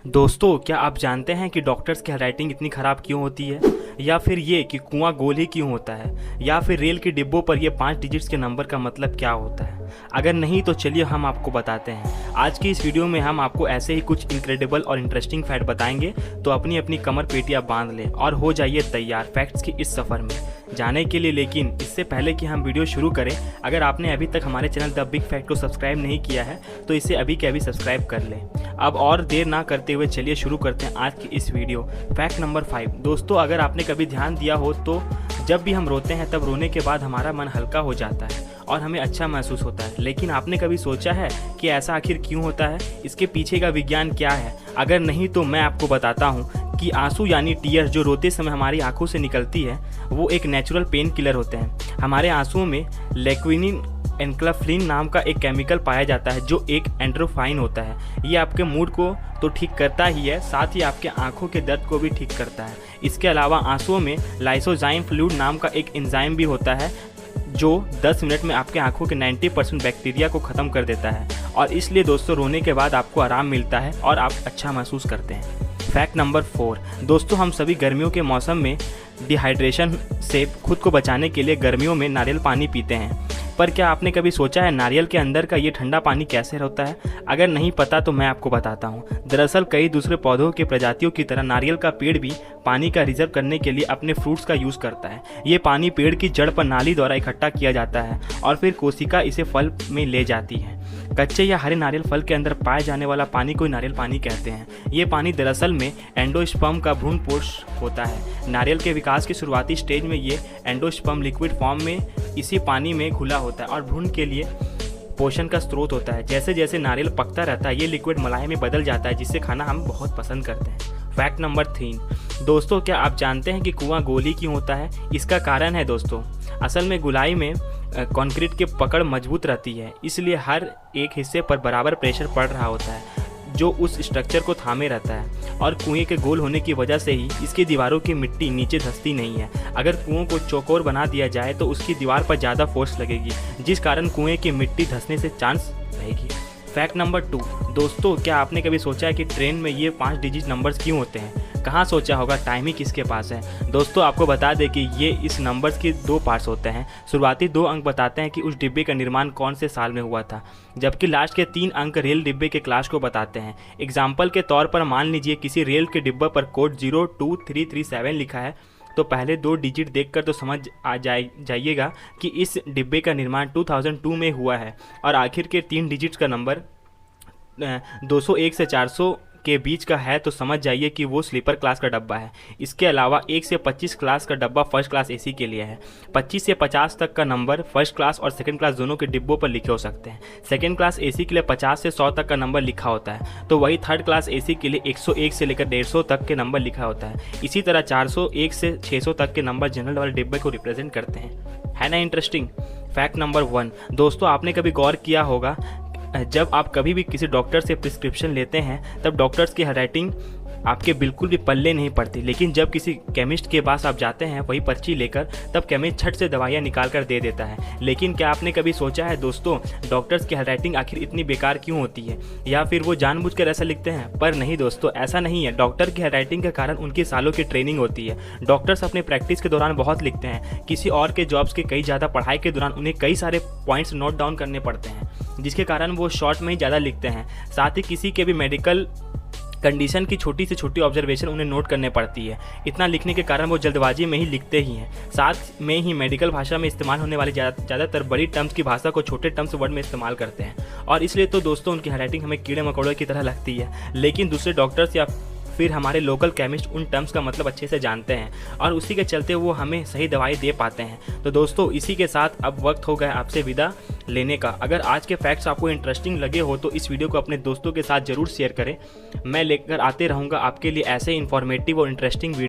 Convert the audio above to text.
दोस्तों, क्या आप जानते हैं कि डॉक्टर्स की हैंडराइटिंग इतनी ख़राब क्यों होती है? या फिर ये कि कुआं गोल ही क्यों होता है? या फिर रेल के डिब्बों पर ये 5 डिजिट्स के नंबर का मतलब क्या होता है? अगर नहीं तो चलिए हम आपको बताते हैं। आज की इस वीडियो में हम आपको ऐसे ही कुछ इनक्रेडिबल और इंटरेस्टिंग फैक्ट बताएंगे, तो अपनी अपनी कमर पेटियाँ बांध लें और हो जाइए तैयार फैक्ट्स की इस सफ़र में जाने के लिए। लेकिन इससे पहले कि हम वीडियो शुरू करें, अगर आपने अभी तक हमारे चैनल द बिग फैक्ट को सब्सक्राइब नहीं किया है तो इसे अभी के अभी सब्सक्राइब कर लें। अब और देर ना करते हुए चलिए शुरू करते हैं आज की इस वीडियो। Fact number 5। दोस्तों, अगर आपने कभी ध्यान दिया हो तो जब भी हम रोते हैं तब रोने के बाद हमारा मन हल्का हो जाता है और हमें अच्छा महसूस होता है। लेकिन आपने कभी सोचा है कि ऐसा आखिर क्यों होता है? इसके पीछे का विज्ञान क्या है? अगर नहीं तो मैं आपको बताता हूँ कि आंसू यानी टीयर्स जो रोते समय हमारी आंखों से निकलती है वो एक नेचुरल पेन किलर होते हैं। हमारे आंसुओं में लेक्विनिन एनक्लाफ्लिन नाम का एक केमिकल पाया जाता है जो एक एंड्रोफाइन होता है। ये आपके मूड को तो ठीक करता ही है, साथ ही आपके आंखों के दर्द को भी ठीक करता है। इसके अलावा आंसुओं में लाइसोजाइम फ्लूइड नाम का एक एंजाइम भी होता है जो 10 मिनट में आपके आंखों के 90% बैक्टीरिया को ख़त्म कर देता है। और इसलिए दोस्तों, रोने के बाद आपको आराम मिलता है और आप अच्छा महसूस करते हैं। Fact number 4। दोस्तों, हम सभी गर्मियों के मौसम में डिहाइड्रेशन से खुद को बचाने के लिए गर्मियों में नारियल पानी पीते हैं। पर क्या आपने कभी सोचा है नारियल के अंदर का ये ठंडा पानी कैसे होता है? अगर नहीं पता तो मैं आपको बताता हूँ। दरअसल कई दूसरे पौधों के प्रजातियों की तरह नारियल का पेड़ भी पानी का रिजर्व करने के लिए अपने फ्रूट्स का यूज़ करता है। ये पानी पेड़ की जड़ पर नाली द्वारा इकट्ठा किया जाता है और फिर कोशिका इसे फल में ले जाती है। कच्चे या हरे नारियल फल के अंदर पाए जाने वाला पानी को नारियल पानी कहते हैं। ये पानी दरअसल में एंडोस्पर्म का भ्रूणपोष होता है। नारियल के विकास की शुरुआती स्टेज में ये एंडोस्पर्म लिक्विड फॉर्म में इसी पानी में घुला होता है और भ्रूण के लिए पोषण का स्रोत होता है। जैसे जैसे नारियल पकता रहता है ये लिक्विड मलाई में बदल जाता है, जिससे खाना हम बहुत पसंद करते हैं। Fact number 3। दोस्तों, क्या आप जानते हैं कि कुआं गोली क्यों होता है? इसका कारण है दोस्तों, असल में गोलाई में कंक्रीट की पकड़ मजबूत रहती है, इसलिए हर एक हिस्से पर बराबर प्रेशर पड़ रहा होता है जो उस स्ट्रक्चर को थामे रहता है। और कुएं के गोल होने की वजह से ही इसकी दीवारों की मिट्टी नीचे धंसती नहीं है। अगर कुओं को चौकोर बना दिया जाए तो उसकी दीवार पर ज़्यादा फोर्स लगेगी, जिस कारण कुएं की मिट्टी धंसने से चांस रहेगी। Fact number 2। दोस्तों, क्या आपने कभी सोचा है कि ट्रेन में ये 5 डिजिट नंबर्स क्यों होते हैं? कहाँ सोचा होगा, टाइम ही किसके पास है? दोस्तों, आपको बता दें कि ये इस नंबर्स के 2 पार्ट्स होते हैं। शुरुआती 2 अंक बताते हैं कि उस डिब्बे का निर्माण कौन से साल में हुआ था, जबकि लास्ट के 3 अंक रेल डिब्बे के क्लास को बताते हैं। एग्जाम्पल के तौर पर मान लीजिए किसी रेल के डिब्बे पर कोड 02337 लिखा है तो पहले 2 डिजिट देखकर तो समझ आ जाइएगा कि इस डिब्बे का निर्माण 2002 में हुआ है। और आखिर के 3 डिजिट्स का नंबर 201 से 400 के बीच का है तो समझ जाइए कि वो स्लीपर क्लास का डब्बा है। इसके अलावा 1 से 25 क्लास का डब्बा फर्स्ट क्लास एसी के लिए है। 25 से 50 तक का नंबर फर्स्ट क्लास और सेकंड क्लास दोनों के डिब्बों पर लिखे हो सकते हैं। सेकंड क्लास एसी के लिए 50 से 100 तक का नंबर लिखा होता है, तो वही थर्ड क्लास एसी के लिए 101 से लेकर 150 तक के नंबर लिखा होता है। इसी तरह 401 से 600 तक के नंबर जनरल वाले डिब्बे को रिप्रेजेंट करते हैं। है ना इंटरेस्टिंग? Fact number 1। दोस्तों, आपने कभी गौर किया होगा जब आप कभी भी किसी डॉक्टर से प्रिस्क्रिप्शन लेते हैं तब डॉक्टर्स की हैंडराइटिंग आपके बिल्कुल भी पल्ले नहीं पड़ती। लेकिन जब किसी केमिस्ट के पास आप जाते हैं वही पर्ची लेकर, तब केमिस्ट झट से दवाइयाँ निकाल कर दे देता है। लेकिन क्या आपने कभी सोचा है दोस्तों, डॉक्टर्स की हैंडराइटिंग आखिर इतनी बेकार क्यों होती है? या फिर वो जानबूझकर ऐसा लिखते हैं? पर नहीं दोस्तों, ऐसा नहीं है। डॉक्टर की हैंडराइटिंग के कारण उनकी सालों की ट्रेनिंग होती है। डॉक्टर्स अपने प्रैक्टिस के दौरान बहुत लिखते हैं। किसी और के जॉब्स के कई ज़्यादा पढ़ाई के दौरान उन्हें कई सारे पॉइंट्स नोट डाउन करने पड़ते हैं, जिसके कारण वो शॉर्ट में ही ज़्यादा लिखते हैं। साथ ही किसी के भी मेडिकल कंडीशन की छोटी से छोटी ऑब्जर्वेशन उन्हें नोट करने पड़ती है। इतना लिखने के कारण वो जल्दबाजी में ही लिखते ही हैं। साथ में ही मेडिकल भाषा में इस्तेमाल होने वाली ज़्यादातर बड़ी टर्म्स की भाषा को छोटे टर्म्स वर्ड में इस्तेमाल करते हैं, और इसलिए तो दोस्तों उनकी हैंडराइटिंग हमें कीड़े मकोड़ों की तरह लगती है। लेकिन दूसरे डॉक्टर्स या फिर हमारे लोकल केमिस्ट उन टर्म्स का मतलब अच्छे से जानते हैं और उसी के चलते वो हमें सही दवाई दे पाते हैं। तो दोस्तों, इसी के साथ अब वक्त हो गया आपसे विदा लेने का। अगर आज के फैक्ट्स आपको इंटरेस्टिंग लगे हो तो इस वीडियो को अपने दोस्तों के साथ ज़रूर शेयर करें। मैं लेकर आते रहूँगा आपके लिए ऐसे इन्फॉर्मेटिव और इंटरेस्टिंग वीडियो।